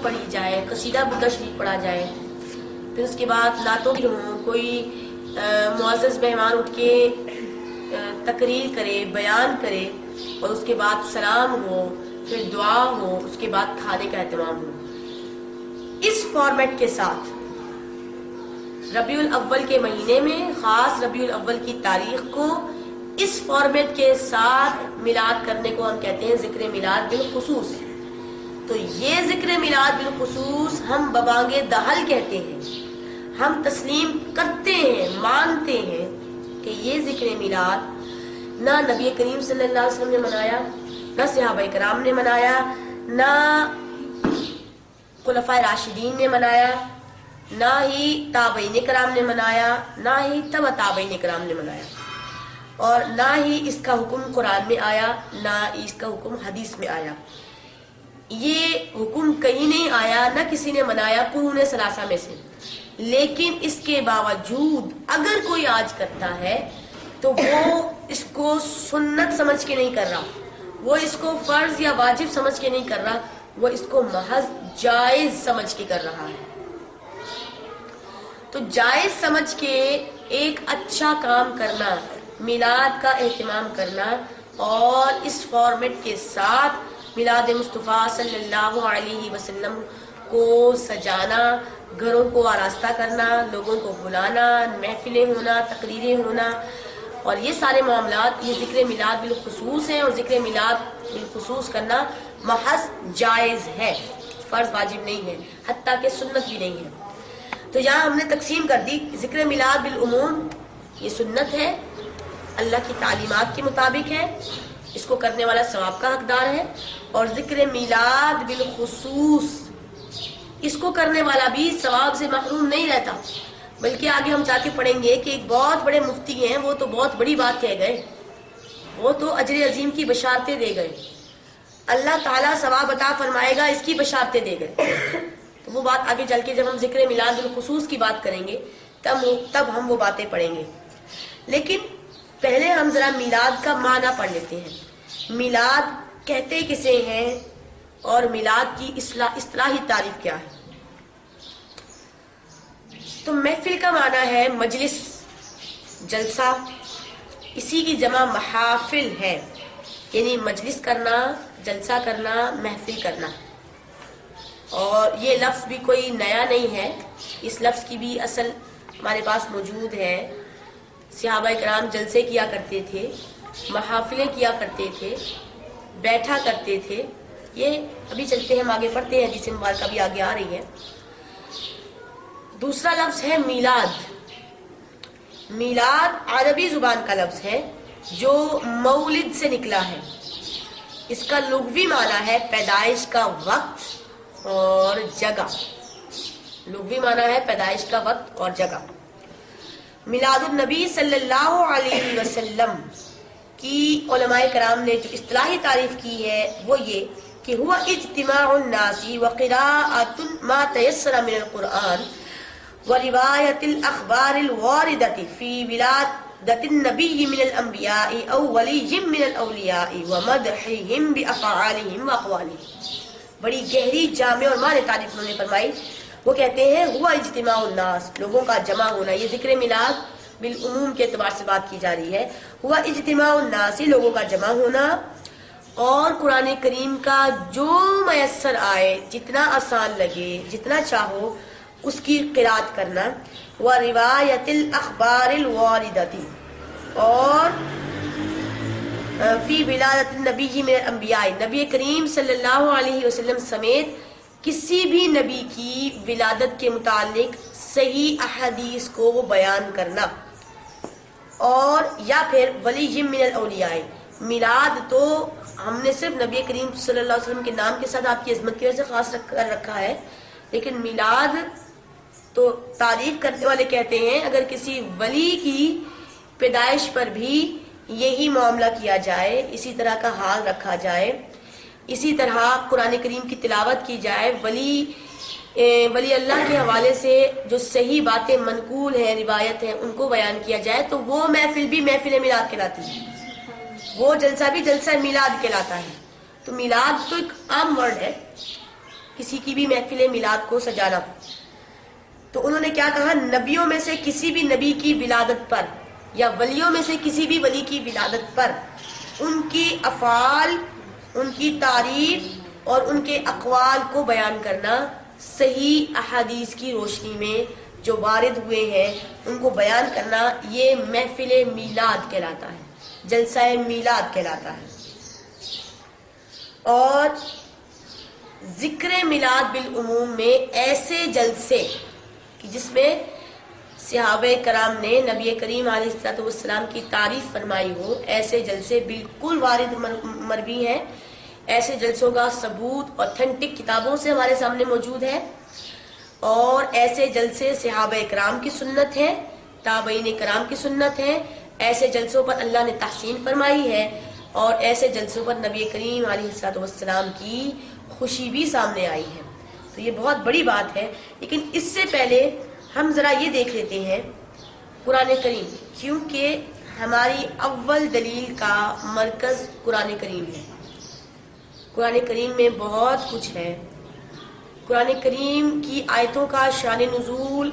پڑھی جائے، قصیدہ بردہ شریف پڑھا جائے، پھر اس کے بعد نعتوں کی ہوں، کوئی معزز مہمان اٹھ کے تقریر کرے، بیان کرے، اور اس کے بعد سلام ہو، پھر دعا ہو، اس کے بعد کھانے کا اہتمام ہو، اس فارمیٹ کے ساتھ ربیع الاول کے مہینے میں، خاص ربیع الاول کی تاریخ کو اس فارمیٹ کے ساتھ میلاد کرنے کو ہم کہتے ہیں ذکر میلاد بالخصوص۔ تو یہ ذکر میلاد بالخصوص ہم ببانگ دہل کہتے ہیں، ہم تسلیم کرتے ہیں، مانتے ہیں کہ یہ ذکر میلاد نہ نبی کریم صلی اللہ علیہ وسلم نے منایا، نہ صحابہ کرام نے منایا، نہ خلفائے راشدین نے منایا، نہ ہی تابعین کرام نے منایا، نہ ہی تبع تابعین کرام نے منایا، اور نہ ہی اس کا حکم قرآن میں آیا، نہ اس کا حکم حدیث میں آیا۔ یہ حکم کہیں نہیں آیا، نہ کسی نے منایا قرون ثلاثہ میں سے، لیکن اس کے باوجود اگر کوئی آج کرتا ہے تو وہ اس کو سنت سمجھ کے نہیں کر رہا، وہ اس کو فرض یا واجب سمجھ کے نہیں کر رہا، وہ اس کو محض جائز سمجھ کے کر رہا ہے۔ تو جائز سمجھ کے ایک اچھا کام کرنا، میلاد کا اہتمام کرنا، اور اس فارمیٹ کے ساتھ میلاد مصطفیٰ صلی اللہ علیہ وسلم کو سجانا، گھروں کو آراستہ کرنا، لوگوں کو بلانا، محفلیں ہونا، تقریریں ہونا، اور یہ سارے معاملات یہ ذکر میلاد بالخصوص ہیں، اور ذکر میلاد بالخصوص کرنا محض جائز ہے، فرض واجب نہیں ہے، حتیٰ کہ سنت بھی نہیں ہے۔ تو یہاں ہم نے تقسیم کر دی، ذکر میلاد بالعموم یہ سنت ہے، اللہ کی تعلیمات کے مطابق ہے، اس کو کرنے والا ثواب کا حقدار ہے، اور ذکر میلاد بالخصوص اس کو کرنے والا بھی ثواب سے محروم نہیں رہتا، بلکہ آگے ہم جا کے پڑھیں گے کہ ایک بہت بڑے مفتی ہیں، وہ تو بہت بڑی بات کہہ گئے، وہ تو اجر عظیم کی بشارتیں دے گئے، اللہ تعالیٰ ثواب عطا فرمائے گا اس کی بشارتیں دے گئے۔ تو وہ بات آگے چل کے جب ہم ذکر میلاد بالخصوص کی بات کریں گے تب ہم وہ باتیں پڑھیں گے، لیکن پہلے ہم ذرا میلاد کا معنی پڑھ لیتے ہیں۔ میلاد کہتے کسے ہیں اور میلاد کی اصطلاحی تعریف کیا ہے؟ تو محفل کا معنی ہے مجلس، جلسہ، اسی کی جمع محافل ہے، یعنی مجلس کرنا، جلسہ کرنا، محفل کرنا۔ اور یہ لفظ بھی کوئی نیا نہیں ہے، اس لفظ کی بھی اصل ہمارے پاس موجود ہے۔ صحابہ کرام جلسے کیا کرتے تھے، محافلیں کیا کرتے تھے، بیٹھا کرتے تھے۔ یہ ابھی چلتے ہیں، ہم آگے پڑھتے ہیں، حدیث مبارکہ بھی آگے آ رہی ہے۔ دوسرا لفظ ہے میلاد۔ میلاد عربی زبان کا لفظ ہے جو مولد سے نکلا ہے۔ اس کا لغوی معنی ہے پیدائش کا وقت اور جگہ۔ لغوی معنی ہے پیدائش کا وقت اور جگہ۔ میلاد النبی صلی اللہ علیہ وسلم کی علماء کرام نے جو اصطلاحی تعریف کی ہے وہ یہ کہ ہوا اجتماع الناس وقراءۃ ما تیسر من القرآن وروایت الاخبار الواردۃ فی ولادۃ النبی من الانبیاء او ولی من الاولیاء ومدحهم بافعالهم واقوالهم۔ بڑی گہری، جامع اور معنی تعریف انہوں نے فرمائی۔ وہ کہتے ہیں ہوا اجتماع الناس، لوگوں کا جمع ہونا۔ یہ ذکر میلاد بالعموم کے اعتبار سے بات کی جا رہی ہے۔ ہوا اجتماع الناس، لوگوں کا جمع ہونا، اور قرآن کریم کا جو میسر آئے، جتنا آسان لگے، جتنا چاہو اس کی قرات کرنا۔ وروایت الاخبار الواردۃ، اور فی ولادت النبی من الانبیاء، نبی کریم صلی اللہ علیہ وسلم سمیت کسی بھی نبی کی ولادت کے متعلق صحیح احادیث کو بیان کرنا، اور یا پھر ولی من الاولیاء۔ میلاد تو ہم نے صرف نبی کریم صلی اللہ علیہ وسلم کے نام کے ساتھ آپ کی عظمت کی وجہ سے خاص کر رکھا ہے، لیکن میلاد تو تعریف کرنے والے کہتے ہیں اگر کسی ولی کی پیدائش پر بھی یہی معاملہ کیا جائے، اسی طرح کا حال رکھا جائے، اسی طرح قرآن کریم کی تلاوت کی جائے، ولی اللہ کے حوالے سے جو صحیح باتیں منقول ہیں، روایت ہیں، ان کو بیان کیا جائے، تو وہ محفل بھی محفل میلاد کہلاتی ہے، وہ جلسہ بھی جلسہ میلاد کہلاتا ہے۔ تو میلاد تو ایک عام ورڈ ہے، کسی کی بھی محفل میلاد کو سجانا، تو انہوں نے کیا کہا، نبیوں میں سے کسی بھی نبی کی ولادت پر یا ولیوں میں سے کسی بھی ولی کی ولادت پر ان کی افعال، ان کی تعریف اور ان کے اقوال کو بیان کرنا، صحیح احادیث کی روشنی میں جو وارد ہوئے ہیں ان کو بیان کرنا، یہ محفل میلاد کہلاتا ہے، جلسہ میلاد کہلاتا ہے۔ اور ذکر میلاد بالعموم میں ایسے جلسے کہ جس میں صحابہ کرام نے نبی کریم علیہ السلام کی تعریف فرمائی ہو، ایسے جلسے بالکل وارد مروی ہیں۔ ایسے جلسوں کا ثبوت اوتھینٹک کتابوں سے ہمارے سامنے موجود ہے، اور ایسے جلسے صحابہ کرام کی سنت ہے، تابعین کرام کی سنت ہے۔ ایسے جلسوں پر اللہ نے تحسین فرمائی ہے، اور ایسے جلسوں پر نبی کریم علیہ السلام کی خوشی بھی سامنے آئی ہے۔ تو یہ بہت بڑی بات ہے۔ لیکن اس سے پہلے ہم ذرا یہ دیکھ لیتے ہیں قرآن کریم، کیونکہ ہماری اول دلیل کا مرکز قرآن کریم ہے۔ قرآن کریم میں بہت کچھ ہے۔ قرآن کریم کی آیتوں کا شان نزول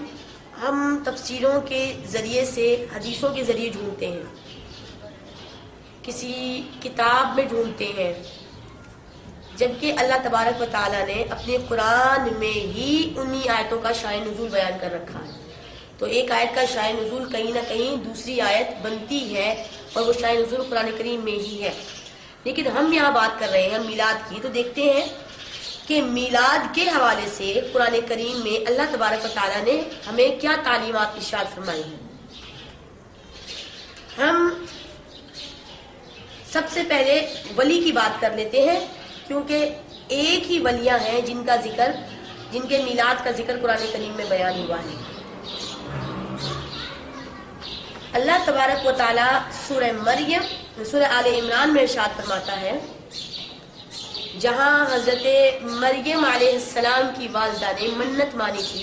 ہم تفسیروں کے ذریعے سے، حدیثوں کے ذریعے ڈھونڈتے ہیں، کسی کتاب میں ڈھونڈتے ہیں، جبکہ اللہ تبارک و تعالیٰ نے اپنے قرآن میں ہی انہی آیتوں کا شان نزول بیان کر رکھا ہے۔ تو ایک آیت کا شان نزول کہیں نہ کہیں دوسری آیت بنتی ہے، اور وہ شان نزول قرآن کریم میں ہی ہے۔ لیکن ہم یہاں بات کر رہے ہیں میلاد کی، تو دیکھتے ہیں کہ میلاد کے حوالے سے قرآن کریم میں اللہ تبارک و تعالیٰ نے ہمیں کیا تعلیمات ارشاد فرمائی ہیں۔ ہم سب سے پہلے ولی کی بات کر لیتے ہیں، کیونکہ ایک ہی ولیاں ہیں جن کے میلاد کا ذکر قرآن کریم میں بیان ہوا ہے۔ اللہ تبارک و تعالیٰ سورہ مریم، سورہ آل عمران میں ارشاد فرماتا ہے، جہاں حضرت مریم علیہ السلام کی والدہ نے منت مانی تھی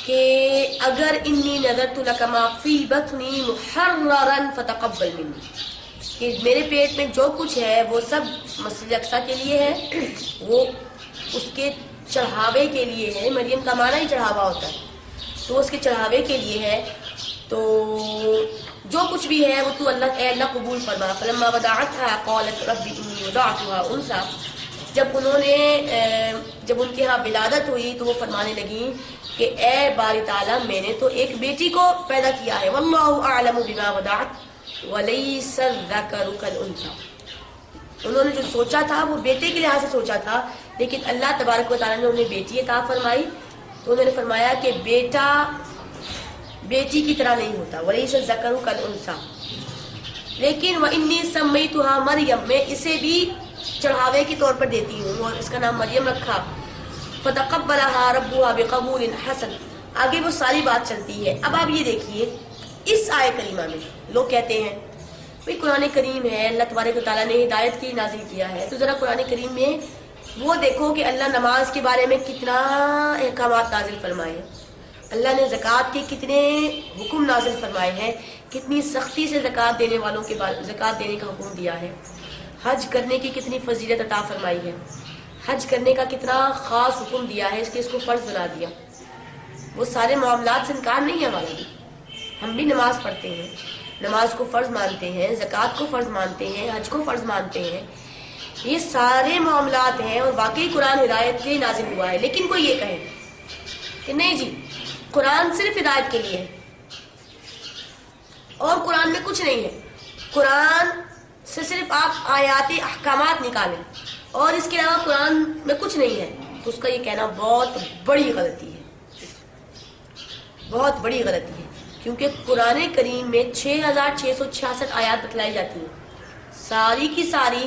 کہ اگر انی نذرت لک ما فی بطنی محررا فتقبل منی، کہ میرے پیٹ میں جو کچھ ہے وہ سب مسجد اقصیٰ کے لیے ہے، وہ اس کے چڑھاوے کے لیے ہے۔ مریم کا معنی ہی چڑھاوا ہوتا ہے، تو اس کے چڑھاوے کے لیے ہے۔ تو جو کچھ بھی ہے وہ تو اے اللہ قبول فرما۔ فلما ودعتها قالت رب انی وضعتها انثى، جب ان کے ہاں ولادت ہوئی تو وہ فرمانے لگی کہ اے باری تعالیٰ، میں نے تو ایک بیٹی کو پیدا کیا ہے، واللہ اعلم بما وضعت ولیس الذکر کالانثی۔ انہوں نے جو سوچا تھا وہ بیٹے کے لحاظ سے سوچا تھا، لیکن اللہ تبارک و تعالیٰ نے انہیں بیٹی عطا فرمائی، تو انہوں نے فرمایا کہ بیٹا بیٹی کی طرح نہیں ہوتا، ولیس الذکر کالانثی۔ لیکن وانی سمیتها مریم، میں اسے بھی چڑھاوے کے طور پر دیتی ہوں، اور اس کا نام مریم رکھا۔ فتقبلها ربها بقبول حسن، آگے وہ ساری بات چلتی ہے۔ اب آپ یہ دیکھیے اس آیت کریمہ میں لوگ کہتے ہیں بھئی قرآن کریم ہے، اللہ تبارک و تعالیٰ نے ہدایت کی نازل کیا ہے، تو ذرا قرآن کریم میں وہ دیکھو کہ اللہ نماز کے بارے میں کتنا احکامات نازل فرمائے ہیں، اللہ نے زکوٰۃ کے کتنے حکم نازل فرمائے ہیں، کتنی سختی سے زکوٰۃ دینے والوں کے زکوٰۃ دینے کا حکم دیا ہے، حج کرنے کی کتنی فضیلت عطا فرمائی ہے، حج کرنے کا کتنا خاص حکم دیا ہے، اس کو فرض بنا دیا۔ وہ سارے معاملات سے انکار نہیں ہے ہمارا بھی، ہم بھی نماز پڑھتے ہیں، نماز کو فرض مانتے ہیں، زکوٰۃ کو فرض مانتے ہیں، حج کو فرض مانتے ہیں، یہ سارے معاملات ہیں، اور واقعی قرآن ہدایت کے نازل ہوا ہے۔ لیکن کوئی یہ کہے کہ نہیں جی قرآن صرف ہدایت کے لیے ہے اور قرآن میں کچھ نہیں ہے، قرآن سے صرف آپ آیات احکامات نکالیں اور اس کے علاوہ قرآن میں کچھ نہیں ہے، تو اس کا یہ کہنا بہت بڑی غلطی ہے، بہت بڑی غلطی ہے۔ کیونکہ قرآن کریم میں 6666 آیات بتلائی جاتی ہیں، ساری کی ساری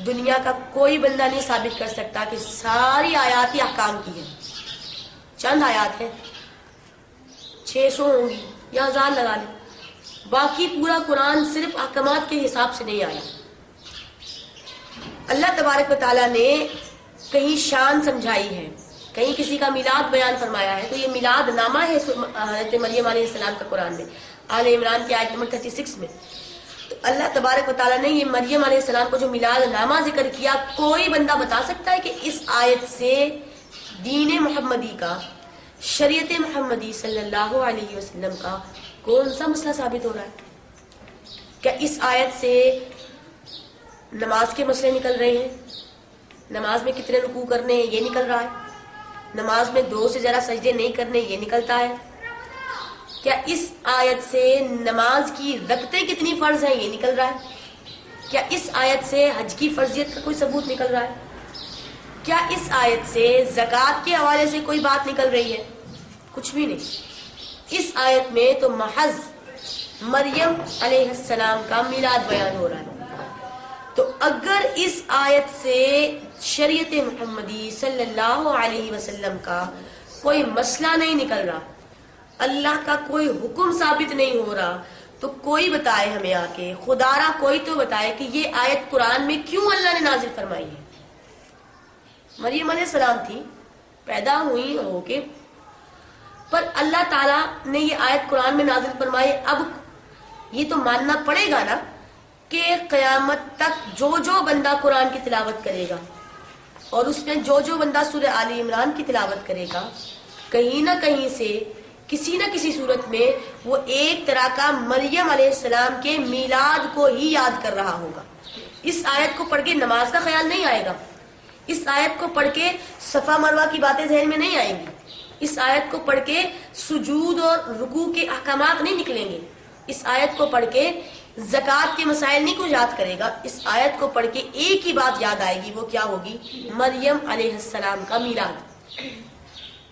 دنیا کا کوئی بندہ نہیں ثابت کر سکتا کہ ساری آیات ہی احکام کی ہیں۔ چند آیات ہیں، 600 ہوں گی یا 1000 لگا لیں، باقی پورا قرآن صرف احکامات کے حساب سے نہیں آیا۔ اللہ تبارک و تعالیٰ نے کہیں شان سمجھائی ہے، کہیں کسی کا میلاد بیان فرمایا ہے، تو یہ میلاد نامہ ہے حضرت مریم علیہ السلام کا قرآن میں، آل عمران کی آیت نمبر 36 میں۔ تو اللہ تبارک و تعالیٰ نے یہ مریم علیہ السلام کو جو میلاد نامہ ذکر کیا، کوئی بندہ بتا سکتا ہے کہ اس آیت سے دین محمدی کا، شریعت محمدی صلی اللہ علیہ وسلم کا کون سا مسئلہ ثابت ہو رہا ہے؟ کیا اس آیت سے نماز کے مسئلے نکل رہے ہیں؟ نماز میں کتنے رکوع کرنے ہیں یہ نکل رہا ہے؟ نماز میں 2 سے زیادہ سجدے نہیں کرنے یہ نکلتا ہے؟ کیا اس آیت سے نماز کی رکعتیں کتنی فرض ہیں یہ نکل رہا ہے؟ کیا اس آیت سے حج کی فرضیت کا کوئی ثبوت نکل رہا ہے؟ کیا اس آیت سے زکوٰۃ کے حوالے سے کوئی بات نکل رہی ہے؟ کچھ بھی نہیں۔ اس آیت میں تو محض مریم علیہ السلام کا میلاد بیان ہو رہا ہے۔ تو اگر اس آیت سے شریعت محمدی صلی اللہ علیہ وسلم کا کوئی مسئلہ نہیں نکل رہا، اللہ کا کوئی حکم ثابت نہیں ہو رہا، تو کوئی بتائے ہمیں آ کے، خدا را کوئی تو بتائے کہ یہ آیت قرآن میں کیوں اللہ نے نازل فرمائی ہے۔ مریم علیہ السلام تھی، پیدا ہوئی ہو کے، پر اللہ تعالیٰ نے یہ آیت قرآن میں نازل فرمائی۔ اب یہ تو ماننا پڑے گا نا کہ قیامت تک جو بندہ قرآن کی تلاوت کرے گا اور اس میں جو بندہ سورہ آل عمران کی تلاوت کرے گا، کہیں نہ کہیں سے کسی نہ کسی صورت میں وہ ایک طرح کا مریم علیہ السلام کے میلاد کو ہی یاد کر رہا ہوگا۔ اس آیت کو پڑھ کے نماز کا خیال نہیں آئے گا، اس آیت کو پڑھ کے صفا مروہ کی باتیں ذہن میں نہیں آئیں گی، اس آیت کو پڑھ کے سجود اور رکوع کے احکامات نہیں نکلیں گے، اس آیت کو پڑھ کے زکوٰۃ کے مسائل نہیں کوئی یاد کرے گا۔ اس آیت کو پڑھ کے ایک ہی بات یاد آئے گی، وہ کیا ہوگی؟ مریم علیہ السلام کا میلاد،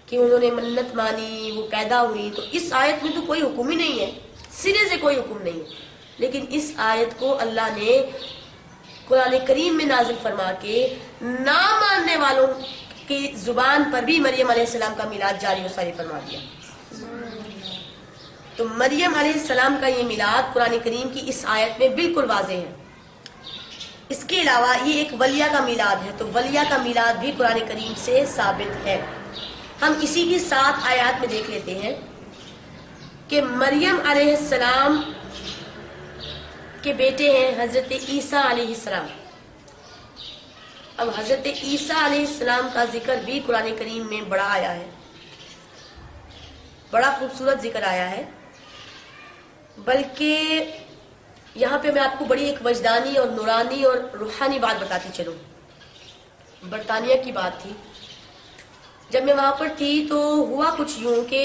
کہ انہوں نے منت مانی، وہ پیدا ہوئی۔ تو اس آیت میں تو کوئی حکم ہی نہیں ہے، سرے سے کوئی حکم نہیں ہے، لیکن اس آیت کو اللہ نے قرآن کریم میں نازل فرما کے نہ ماننے والوں کی زبان پر بھی مریم علیہ السلام کا میلاد جاری و ساری فرما دیا۔ تو مریم علیہ السلام کا یہ میلاد قرآن کریم کی اس آیت میں بالکل واضح ہے۔ اس کے علاوہ یہ ایک ولیہ کا میلاد ہے، تو ولیہ کا میلاد بھی قرآن کریم سے ثابت ہے۔ ہم اسی کی 7 آیات میں دیکھ لیتے ہیں کہ مریم علیہ السلام کے بیٹے ہیں حضرت عیسیٰ علیہ السلام۔ اب حضرت عیسیٰ علیہ السلام کا ذکر بھی قرآن کریم میں بڑا آیا ہے، بڑا خوبصورت ذکر آیا ہے۔ بلکہ یہاں پہ میں آپ کو بڑی ایک وجدانی اور نورانی اور روحانی بات بتاتی چلوں۔ برطانیہ کی بات تھی، جب میں وہاں پر تھی تو ہوا کچھ یوں کہ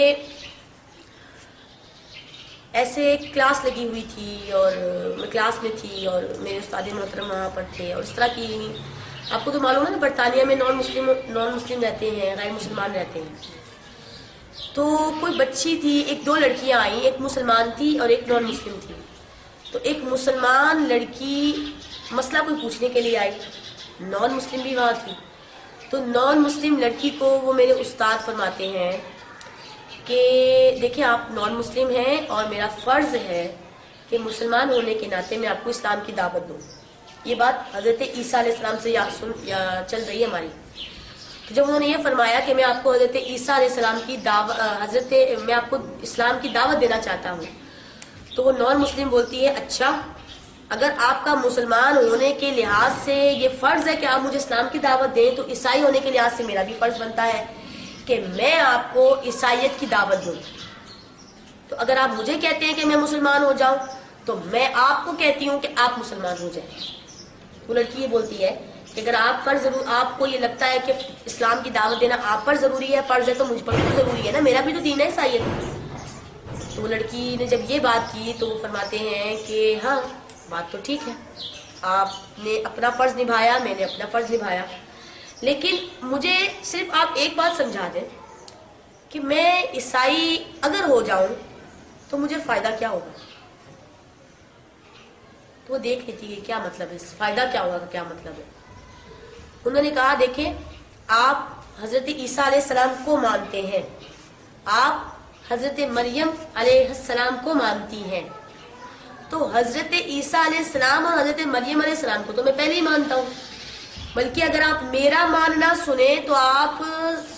ایسے کلاس لگی ہوئی تھی اور میں کلاس میں تھی اور میرے استاد محترم وہاں پر تھے، اور اس طرح کی آپ کو تو معلوم ہے نا برطانیہ میں نان مسلم رہتے ہیں، غیر مسلمان رہتے ہیں۔ تو کوئی بچی تھی، 1-2 لڑکیاں آئیں، ایک مسلمان تھی اور ایک نان مسلم تھی۔ تو ایک مسلمان لڑکی مسئلہ کوئی پوچھنے کے لیے آئی، نان مسلم بھی وہاں تھی۔ تو نان مسلم لڑکی کو وہ میرے استاد فرماتے ہیں کہ دیکھیں آپ نان مسلم ہیں اور میرا فرض ہے کہ مسلمان ہونے کے ناطے میں آپ کو اسلام کی دعوت دوں۔ یہ بات حضرت عیسیٰ علیہ السلام سے چل رہی ہے ہماری۔ تو جب انہوں نے یہ فرمایا کہ میں آپ کو حضرت عیسیٰ علیہ السلام کی میں آپ کو اسلام کی دعوت دینا چاہتا ہوں، تو وہ نان مسلم بولتی ہے اچھا، اگر آپ کا مسلمان ہونے کے لحاظ سے یہ فرض ہے کہ آپ مجھے اسلام کی دعوت دیں، تو عیسائی ہونے کے لحاظ سے میرا بھی فرض بنتا ہے کہ میں آپ کو عیسائیت کی دعوت دوں۔ تو اگر آپ مجھے کہتے ہیں کہ میں مسلمان ہو جاؤں، تو میں آپ کو کہتی ہوں کہ آپ مسلمان ہو جائیں۔ وہ لڑکی یہ بولتی ہے کہ اگر آپ کو یہ لگتا ہے کہ اسلام کی دعوت دینا آپ پر ضروری ہے، فرض ہے، تو مجھ پر بھی ضروری ہے نا، میرا بھی تو دین ہے عیسائیت۔ تو وہ لڑکی نے جب یہ بات کی تو وہ فرماتے ہیں کہ ہاں بات تو ٹھیک ہے، آپ نے اپنا فرض نبھایا، میں نے اپنا فرض نبھایا، لیکن مجھے صرف آپ ایک بات سمجھا دیں کہ میں عیسائی اگر ہو جاؤں تو مجھے فائدہ کیا ہوگا؟ تو وہ دیکھ لیتی ہے کیا مطلب ہے، فائدہ کیا ہوگا، کیا مطلب ہے۔ انہوں نے کہا دیکھیں آپ حضرت عیسیٰ علیہ السلام کو مانتے ہیں، آپ حضرت مریم علیہ السلام کو مانتی ہیں، تو حضرت عیسیٰ علیہ السلام اور حضرت مریم علیہ السلام کو تو میں پہلے ہی مانتا ہوں، بلکہ اگر آپ میرا ماننا سنیں تو آپ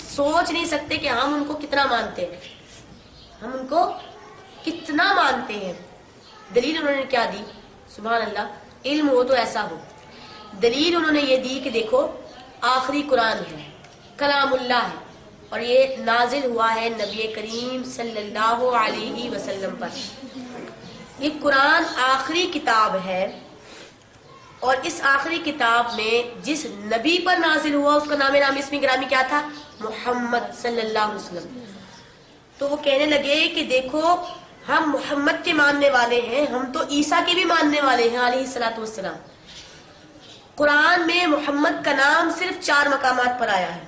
سوچ نہیں سکتے کہ ہم ان کو کتنا مانتے ہیں، ہم ان کو کتنا مانتے ہیں۔ دلیل انہوں نے کیا دی سبحان اللہ، علم ہو تو ایسا ہو۔ دلیل انہوں نے یہ دی کہ دیکھو آخری قرآن ہے، کلام اللہ ہے، اور یہ نازل ہوا ہے نبی کریم صلی اللہ علیہ وسلم پر۔ یہ قرآن آخری کتاب ہے، اور اس آخری کتاب میں جس نبی پر نازل ہوا اس کا نام اسم گرامی کیا تھا؟ محمد صلی اللہ علیہ وسلم۔ تو وہ کہنے لگے کہ دیکھو ہم محمد کے ماننے والے ہیں، ہم تو عیسیٰ کے بھی ماننے والے ہیں علیہ الصلوۃ والسلام۔ قرآن میں محمد کا نام صرف 4 مقامات پر آیا ہے،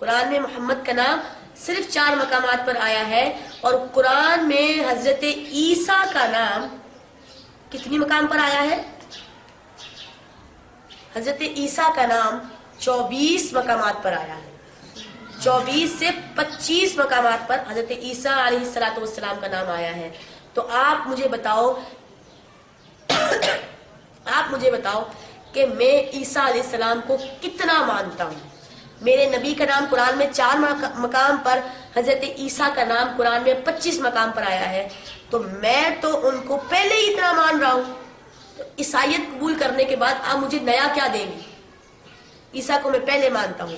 قرآن میں محمد کا نام صرف 4 مقامات پر آیا ہے، اور قرآن میں حضرت عیسیٰ کا نام کتنی مقام پر آیا ہے؟ حضرت عیسیٰ کا نام 24 مقامات پر آیا ہے، 24 سے 25 مقامات پر حضرت عیسیٰ علیہ الصلوۃ والسلام کا نام آیا ہے۔ تو آپ مجھے بتاؤ کہ میں عیسیٰ علیہ السلام کو کتنا مانتا ہوں۔ میرے نبی کا نام قرآن میں 4 مقام پر، حضرت عیسیٰ کا نام قرآن میں 25 مقام پر آیا ہے، تو میں تو ان کو پہلے ہی اتنا مان رہا ہوں۔ تو عیسائیت قبول کرنے کے بعد آپ مجھے نیا کیا دیں گے؟ عیسیٰ کو میں پہلے مانتا ہوں۔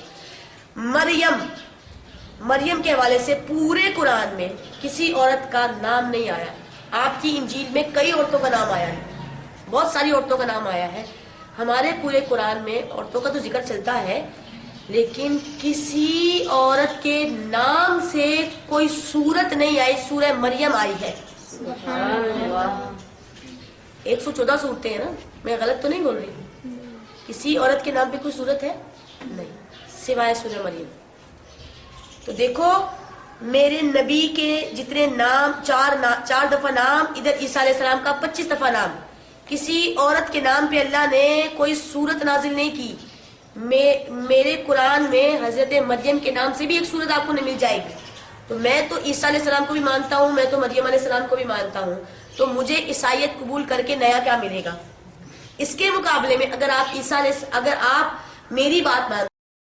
مریم کے حوالے سے پورے قرآن میں کسی عورت کا نام نہیں آیا۔ آپ کی انجیل میں کئی عورتوں کا نام آیا ہے، بہت ساری عورتوں کا نام آیا ہے۔ ہمارے پورے قرآن میں عورتوں کا تو ذکر چلتا ہے، لیکن کسی عورت کے نام سے کوئی سورت نہیں آئی۔ سورہ مریم آئی ہے، 114 صورتیں ہیں نا، میں غلط تو نہیں بول رہی؟ کسی عورت کے نام پہ کوئی صورت ہے نہیں سوائے سورہ مریم۔ تو دیکھو میرے نبی کے جتنے نام، 4 دفعہ نام، ادھر عیسیٰ علیہ السلام کا 25 دفعہ نام، کسی عورت کے نام پہ اللہ نے کوئی صورت نازل نہیں کی۔ میرے قرآن میں حضرت مریم کے نام سے بھی ایک صورت آپ کو نہیں مل جائے گی۔ تو میں تو عیسیٰ علیہ السلام کو بھی مانتا ہوں، میں تو مریم علیہ السلام کو بھی مانتا ہوں، تو مجھے عیسائیت قبول کر کے نیا کیا ملے گا؟ اس کے مقابلے میں اگر آپ میری بات